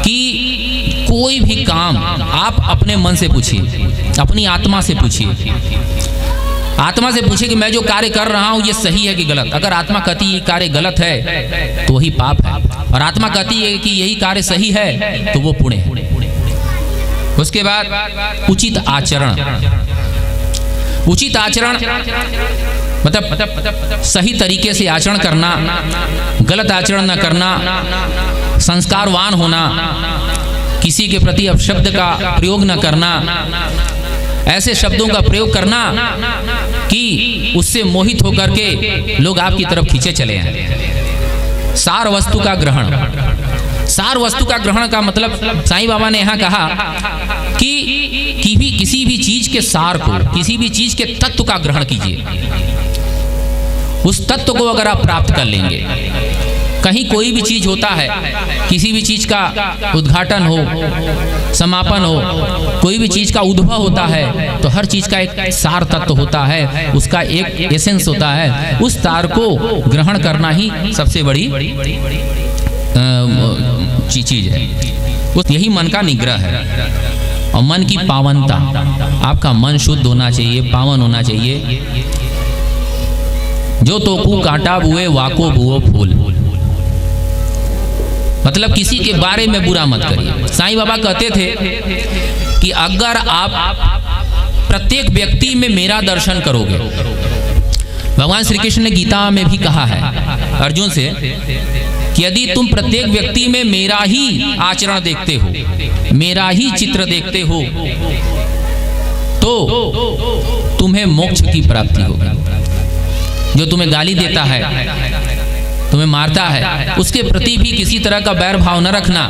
कि कोई भी काम आप अपने मन से पूछिए, अपनी आत्मा से पूछिए। आत्मा से पूछिए कि मैं जो कार्य कर रहा हूं ये सही है कि गलत। अगर आत्मा कहती है ये कार्य गलत है तो वही पाप है, और आत्मा कहती है कि यही कार्य सही है तो वो पुण्य है। उसके बाद उचित आचरण। उचित आचरण मतलब सही तरीके से आचरण करना, गलत आचरण न करना, संस्कारवान होना, किसी के प्रति अपशब्द का प्रयोग न करना, ऐसे शब्दों का प्रयोग करना कि उससे मोहित होकर के लोग आपकी तरफ खींचे चले आए। सार वस्तु का ग्रहण। सार वस्तु का ग्रहण का मतलब साईं बाबा ने यहाँ कहा कि किसी भी चीज के सार को, किसी भी चीज के तत्व का ग्रहण कीजिए। उस तत्व को अगर आप प्राप्त कर लेंगे, कहीं कोई भी चीज होता है, किसी भी चीज का उद्घाटन हो, समापन हो, कोई भी चीज का उद्भव होता है तो हर चीज का एक सार तत्व होता है, उसका एक एसेंस होता है। उस सार को ग्रहण करना ही सबसे बड़ी चीज है। यही मन का निग्रह है। और मन की पावनता, आपका मन शुद्ध होना चाहिए, पावन होना चाहिए। जो तोकू कांटा बुए वाको बुओ फूल, मतलब किसी के बारे में बुरा मत करिए। साईं बाबा कहते थे कि अगर आप प्रत्येक व्यक्ति में मेरा दर्शन करोगे, भगवान श्री कृष्ण ने गीता में भी कहा है अर्जुन से कि यदि तुम प्रत्येक व्यक्ति में मेरा ही आचरण देखते हो, मेरा ही चित्र देखते हो, तो तुम्हें मोक्ष की प्राप्ति होगी। जो तुम्हें गाली देता है, तुम्हें मारता है, उसके प्रति भी किसी तरह का बैर भाव न रखना।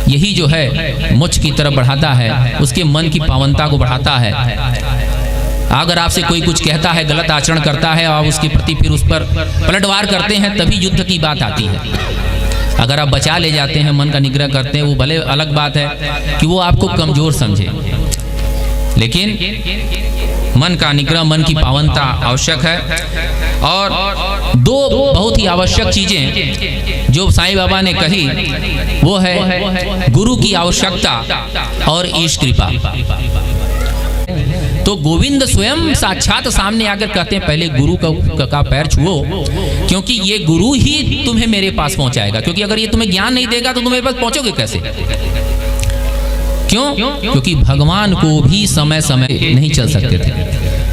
यही जो है मोक्ष की तरफ बढ़ाता है, उसके मन की पावनता को बढ़ाता है। अगर आपसे कोई कुछ कहता है, गलत आचरण करता है, और उसके प्रति फिर उस पर पलटवार करते हैं, तभी युद्ध की बात आती है। अगर आप बचा ले जाते हैं, मन का निग्रह करते हैं, वो भले अलग बात है कि वो आपको कमजोर समझे, लेकिन मन का निग्रह, मन की पावनता आवश्यक है। और दो बहुत ही आवश्यक चीजें जो साईं बाबा ने कही, वो है गुरु की आवश्यकता और ईश कृपा। तो गोविंद स्वयं साक्षात सामने आकर कहते हैं पहले गुरु का पैर छुओ, क्योंकि ये गुरु ही तुम्हें मेरे पास पहुंचाएगा। क्योंकि अगर ये तुम्हें ज्ञान नहीं देगा तो तुम मेरे पास पहुंचोगे कैसे? क्यों? क्योंकि भगवान को भी समय समय नहीं चल सकते थे।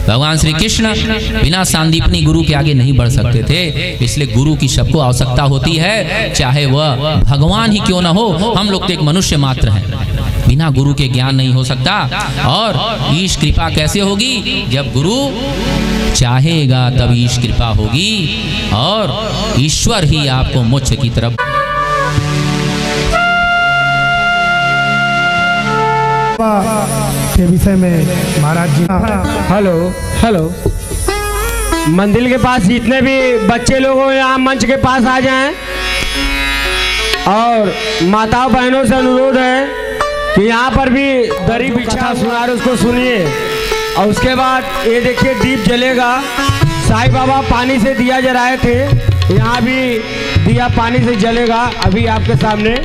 भगवान श्री कृष्ण बिना सांदीपनी गुरु के आगे नहीं बढ़ सकते थे। इसलिए गुरु की सबको आवश्यकता होती है, चाहे वह भगवान ही क्यों ना हो। हम लोग तो एक मनुष्य मात्र हैं, बिना गुरु के ज्ञान नहीं हो सकता। और ईश कृपा कैसे होगी? जब गुरु चाहेगा तब ईश कृपा होगी, और ईश्वर ही आपको मोक्ष की तरफ। के विषय में महाराज जी। हेलो हेलो, मंदिर के पास जितने भी बच्चे लोग हो यहाँ मंच के पास आ जाएं, और माताओं बहनों से अनुरोध है कि यहाँ पर भी दरी बिछा सुना रहे उसको सुनिए। और उसके बाद ये देखिए दीप जलेगा। साईं बाबा पानी से दिया जलाए थे, यहाँ भी दिया पानी से जलेगा अभी आपके सामने।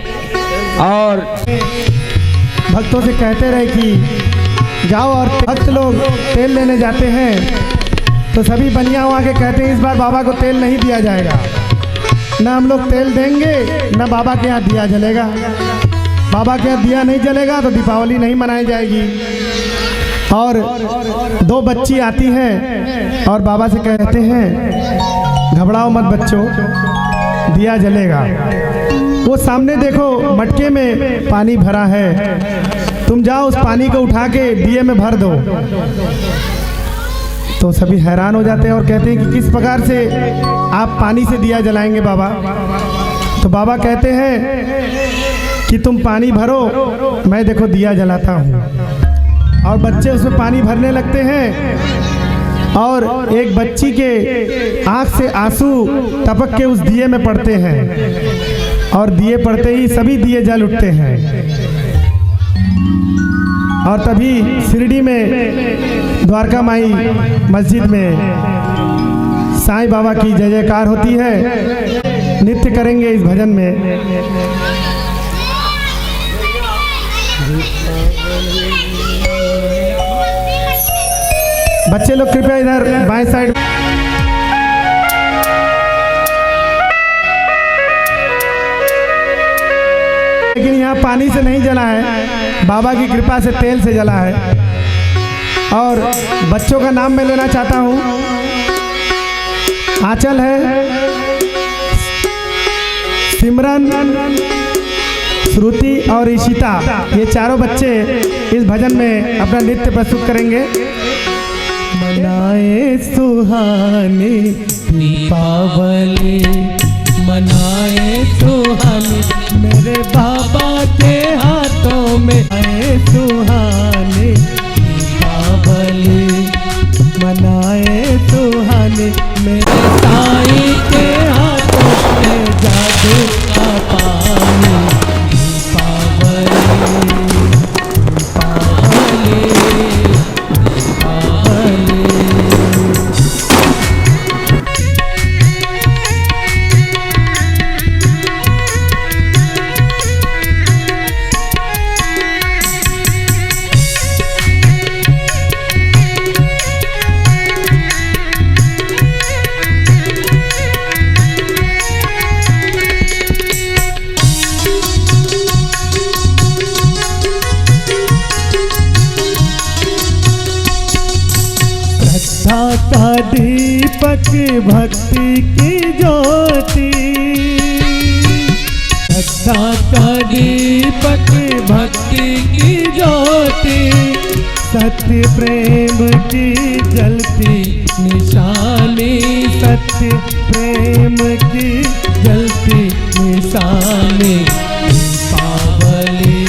और भक्तों से कहते रहे कि जाओ, और भक्त लोग तेल लेने जाते हैं तो सभी बनिया वहाँ के कहते हैं इस बार बाबा को तेल नहीं दिया जाएगा, न हम लोग तेल देंगे न बाबा के यहाँ दिया जलेगा। बाबा के यहाँ दिया नहीं जलेगा तो दीपावली नहीं मनाई जाएगी। और दो बच्ची आती हैं और बाबा से कहते हैं घबराओ मत बच्चों, दिया जलेगा। वो सामने देखो मटके में पानी भरा है, तुम जाओ उस पानी को उठा के दिए में भर दो। तो सभी हैरान हो जाते हैं और कहते हैं कि किस प्रकार से आप पानी से दिया जलाएंगे बाबा? तो बाबा कहते हैं कि तुम पानी भरो, मैं देखो दिया जलाता हूँ। और बच्चे उसमें पानी भरने लगते हैं, और एक बच्ची के आँख से आंसू टपक के उस दिए में पड़ते हैं, और दिए पड़ते ही सभी दिए जल उठते हैं। और तभी शिरडी में द्वारका माई मस्जिद में साईं बाबा की जय जयकार होती है। नृत्य करेंगे इस भजन में। बच्चे लोग कृपया इधर बाएं साइड। लेकिन यहाँ पानी से नहीं जला है, बाबा की कृपा से तेल से जला है। और बच्चों का नाम मैं लेना चाहता हूँ। आंचल है, सिमरन, श्रुति और ईशिता, ये चारों बच्चे इस भजन में अपना नृत्य प्रस्तुत करेंगे। मनाए सुहानी दीपावली, मनाए सुहानी मेरे बाबा के हाथों में, आए सुहानी दीपावली, मनाए सुहानी मेरे साईं के हाथों में, जादू का पानी दीपावली, दीपावली, दीपावली। का दीपक भक्ति की ज्योति, श्रद्धा का दीपक भक्ति की ज्योति, सत्य प्रेम की जलती निशानी, सत्य प्रेम की जलती निशानी, दीपावली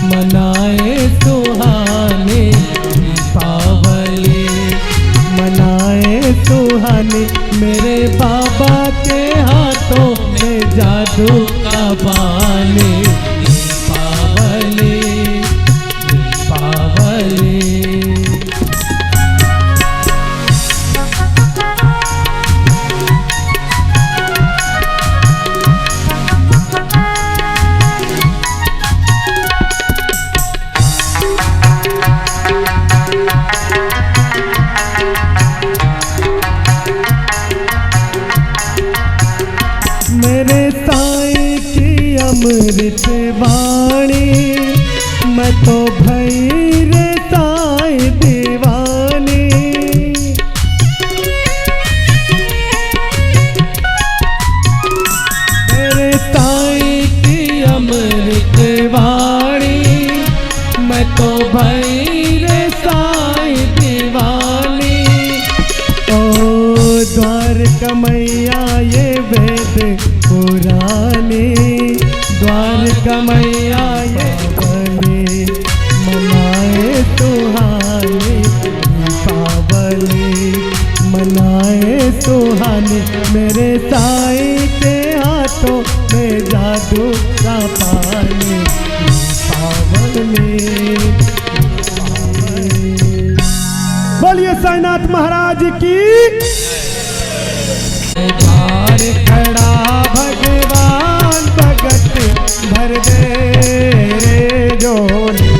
मनाए सुहानी, दीपावली मनाए सुहानी मेरे बाबा के हाथों में, जादू का पानी दीपावली, दीपावली। मेरे साईं की अमृत वाणी, मैं तो भई रे साईं दीवानी, मेरे साईं की अमृत वाणी, मैं तो भई रे साईं दीवानी। ओ द्वारका मैया ये वेद पुरानी, द्वारका मैया ये बनी, मनाए सुहानी दीपावली, मनाए सुहानी मेरे साईं के हाथों में, जादू का पानी दीपावली। बोलिए साईनाथ महाराज की। द्वार खड़ा भगवान भगत भर दे रे जोली,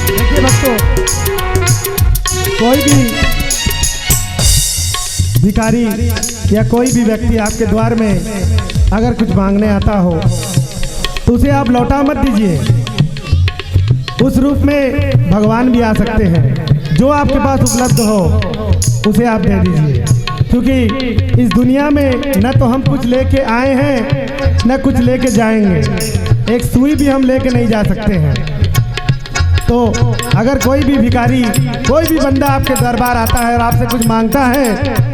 देखिए भक्तों, कोई भी भिखारी या कोई भी व्यक्ति आपके द्वार में अगर कुछ मांगने आता हो तो उसे आप लौटा मत दीजिए। उस रूप में भगवान भी आ सकते हैं। जो आपके पास उपलब्ध हो उसे आप दे दीजिए, क्योंकि इस दुनिया में न तो हम कुछ लेके आए हैं न कुछ लेके जाएंगे। एक सुई भी हम लेके नहीं जा सकते हैं। तो अगर कोई भी भिखारी, कोई भी बंदा आपके दरबार आता है और आपसे कुछ मांगता है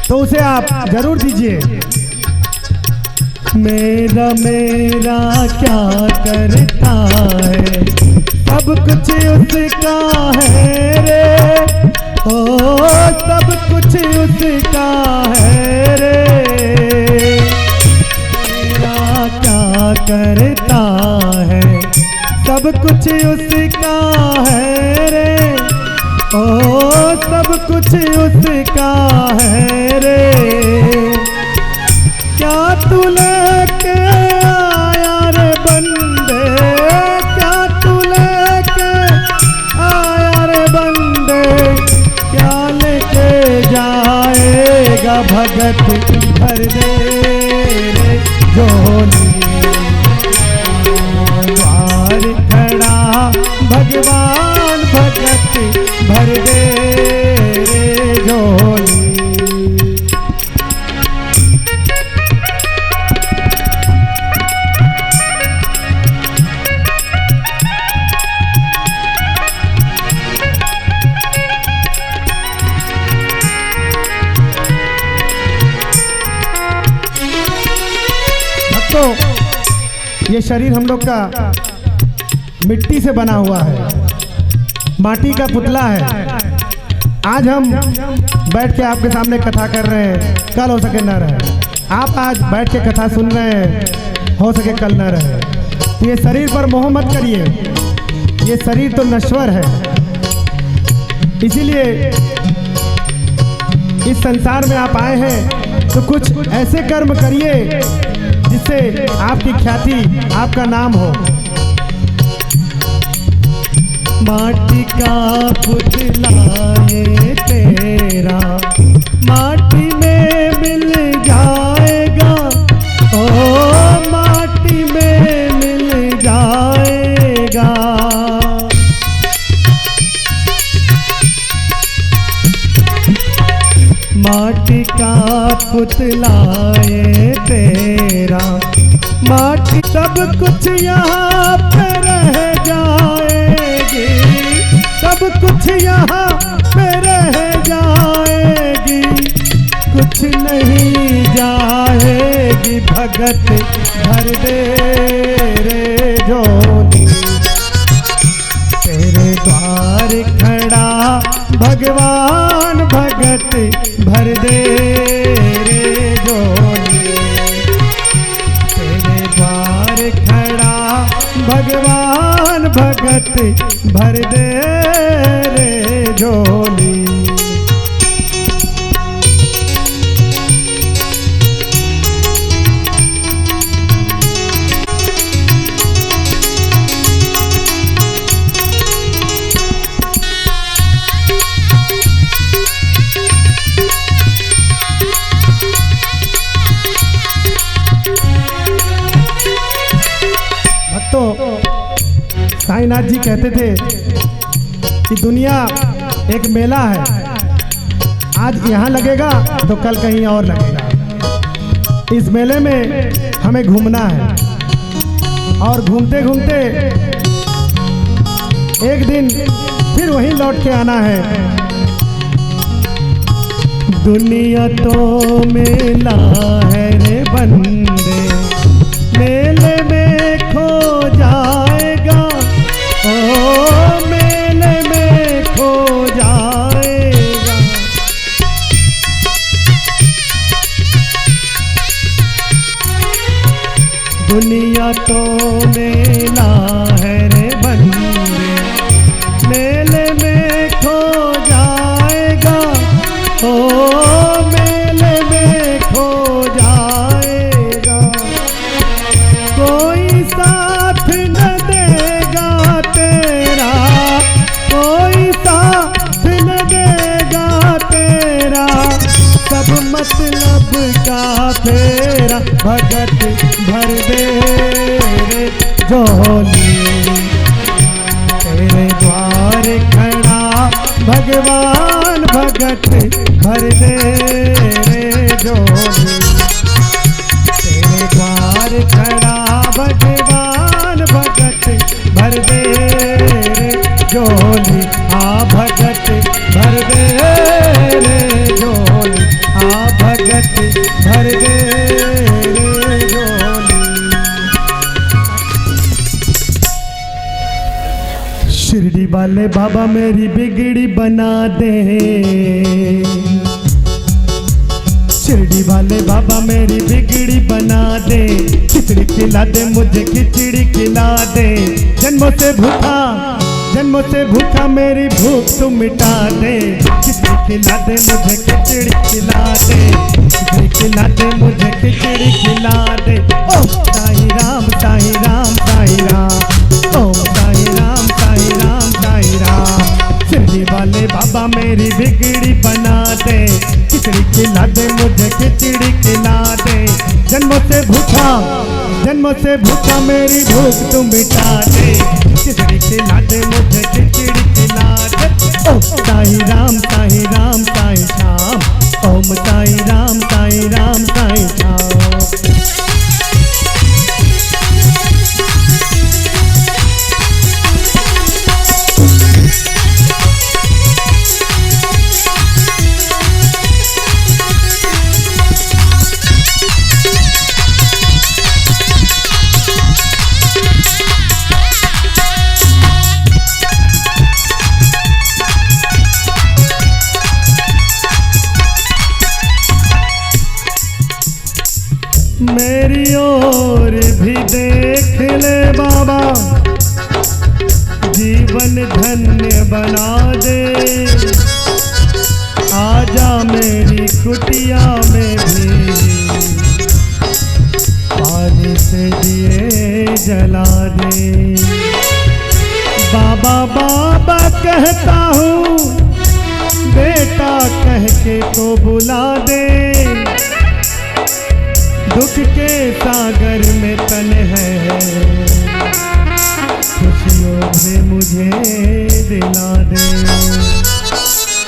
तो उसे आप जरूर दीजिए। मेरा मेरा क्या करता है, सब कुछ उसका है रे, ओ सब कुछ उसका है रे। मेरा क्या करता है, सब कुछ उसका है रे, ओ सब कुछ उसका है रे। क्या तू लेके आया रे बंदे, क्या तू लेके आया रे बंदे, क्या लेके जाएगा भगत भर दे रे झोली। द्वार खड़ा भगवान भगत भर दे रे झोली। तो ये शरीर हम लोग का मिट्टी से बना हुआ है, माटी का पुतला है। आज हम बैठ के आपके सामने कथा कर रहे हैं, कल हो सके न रहे। आप आज बैठ के कथा सुन रहे हैं, हो सके कल न रहे। तो ये शरीर पर मोह मत करिए, ये शरीर तो नश्वर है। इसीलिए इस संसार में आप आए हैं तो कुछ ऐसे कर्म करिए जिससे आपकी ख्याति, आपका नाम हो। माटी का पुतला ये तेरा माटी में मिल जाएगा, ओ माटी में मिल जाएगा। माटी का पुतला ये तेरा, माटी सब कुछ यहाँ पे रह जाएगी, सब कुछ यहाँ पे रह जाएगी, कुछ नहीं जाएगी भगत भर दे रे झोली। तेरे द्वार खड़ा भगवान भगत भर दे रे झोली। तेरे द्वार खड़ा भगवान भगत भर दे रे झोली। तो साईनाथ जी कहते थे कि दुनिया एक मेला है, आज यहाँ लगेगा तो कल कहीं और लगेगा। इस मेले में हमें घूमना है और घूमते घूमते एक दिन फिर वहीं लौट के आना है। दुनिया तो मेला है रे बंदे, मेले में खो जाएगा, ओ मेले में खो जाएगा। दुनिया तो मेला है रे बंदे, मेले में खो जाएगा, ओ मेले में खो जाएगा। कोई साथ न देगा तेरा, कोई साथ न देगा तेरा, सब मतलब का फेरा भगत भर दे रे झोली। तेरे द्वार खड़ा भगवान भगत भर दे रे झोली। तेरे द्वार खड़ा भगवान भगत भर दे रे झोली। आ भगत भर दे रे झोली, आ भगत भर दे रे झोली। शिरडी वाले बाबा मेरी बिगड़ी बना दे, शिरडी वाले बाबा मेरी बिगड़ी बना दे। खिचड़ी खिला दे मुझे, खिचड़ी खिला दे। जन्मों से भूखा मेरी भूख तुम मिटा दे। खिचड़ी खिला दे मुझे, खिचड़ी खिला दे, खिचड़ी खिला दे मुझे, खिचड़ी खिला दे। ओम साईं राम साईं राम साईं राम, ओम साईं राम साईं राम साईं राम। शिरडी वाले बाबा मेरी बिगड़ी बना दे। खिचड़ी खिला दे मुझे, खिचड़ी खिला दे। जन्मों से भूखा मेरी भूख तुम मिटा दे। खिचड़ी खिला दे मुझे, खिचड़ी खिला दे। ओम साईं राम साईं राम साईं श्याम, ओम साईं राम साईं राम साईं श्याम। मेरी ओर भी देख ले बाबा, जीवन धन्य बना दे। आजा मेरी कुटिया में भी पानी से दिए जला दे। बाबा बाबा कहता हूँ, बेटा कह के तो बुला दे। दुख के सागर में तन है, खुशियों से मुझे दिला दे।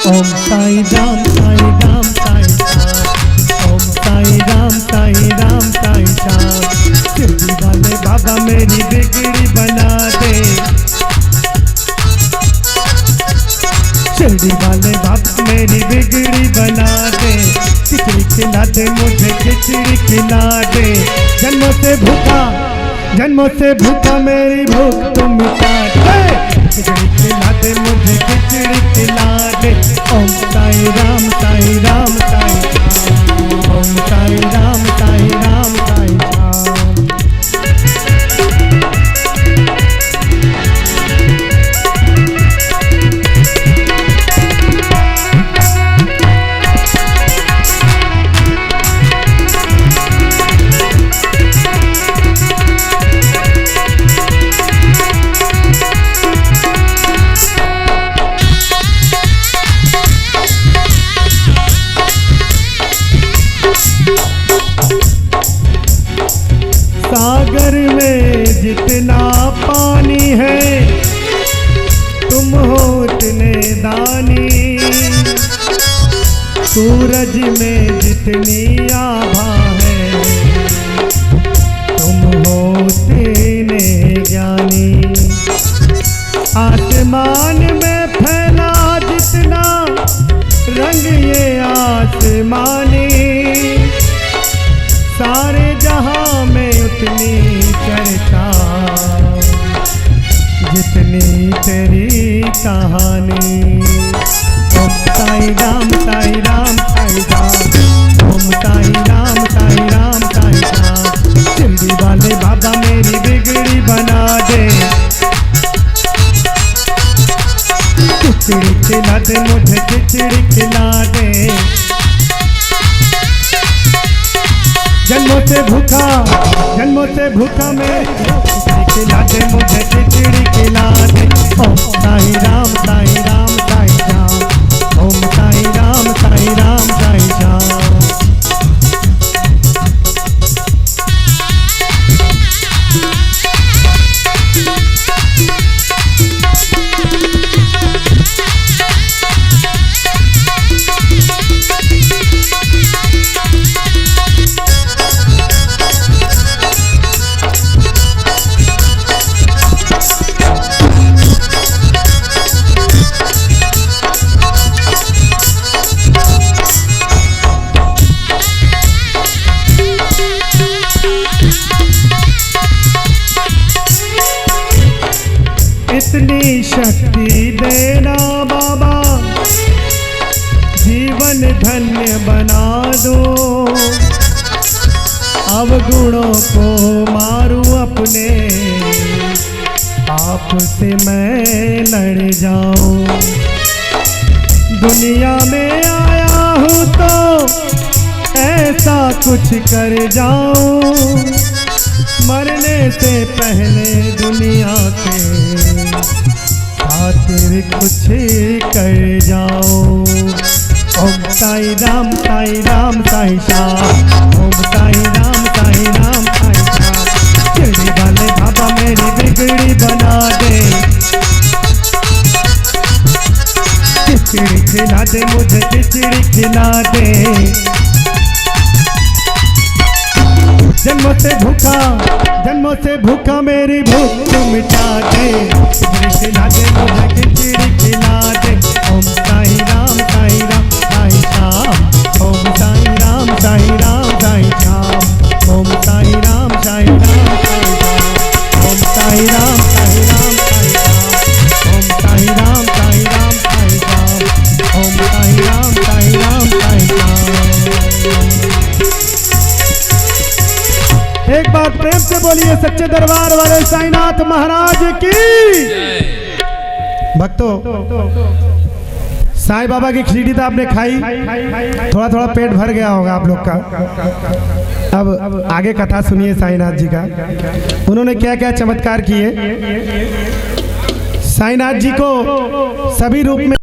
ओम साईं राम साईं राम साईं श्याम, ओम साईं राम साईं राम साईं श्याम। शिरडी वाले बाबा मेरी बिगड़ी बना दे। शिरडी वाले बाबा मेरी बिगड़ी बना दे। खिचड़ी खिला दे मुझे, खिचड़ी खिला दे। जन्मों से भूखा मेरी भूख तुम मिटा दे। खिचड़ी खिला दे मुझे, खिचड़ी खिला दे। ओम साईं राम साईं राम साईं श्याम, ओम साईं राम साईं राम साईं श्याम। सागर में जितना पानी है, तुम हो उतने दानी। सूरज में जितनी आभा है, तुम हो उतने ज्ञानी। आसमान में फैला जितना रंग ये आसमानी, सारे जहां में उतनी चर्चा जितनी तेरी कहानी। ओम साईं राम साईं राम साईं राम, ओम साईं राम साईं राम साईं राम। शिरडी वाले बाबा मेरी बिगड़ी बना दे। खिचड़ी खिला दे मुझे, खिचड़ी खिला दे। जन्मों से भूखा मैं, खिचड़ी खिला दे मुझे, खिचड़ी खिला दे। ओम साईं राम साईं राम साईं श्याम, ओम साईं राम साईं राम साईं श्याम। इतनी शक्ति देना बाबा, जीवन धन्य बना दो। अवगुणों को मारूं अपने, आपसे मैं लड़ जाऊं। दुनिया में आया हूँ तो ऐसा कुछ कर जाऊं, मरने से पहले दुनिया के खातिर कुछ कर जाऊं। ओम साई राम साई राम साई श्याम, ओम साई राम साई राम साई श्याम। चिड़ी वाले बाबा मेरी बिगड़ी बना दे, खिचड़ी खिला दे मुझे, खिचड़ी खिला दे। जन्मों से भूखा मेरी भूख तू मिटा दे, खिचड़ी खिला दे मुझे, खिचड़ी खिला दे। ओम साई राम साई राम साई श्याम, ओम साई राम साई राम साई श्याम, ओम साई राम साई राम साई श्याम, ओम साई राम साई राम साई श्याम, ओम साई राम साई राम साई श्याम, ओम साई राम साई राम साई श्याम। एक बार प्रेम से बोलिए सच्चे दरबार वाले साईनाथ महाराज की। भक्तों, साईं बाबा की खिचड़ी तो आपने खाई, थोड़ा थोड़ा पेट भर गया होगा आप लोग का। अब आगे कथा सुनिए साईनाथ जी का, उन्होंने क्या क्या चमत्कार किए। साईनाथ जी को सभी रूप में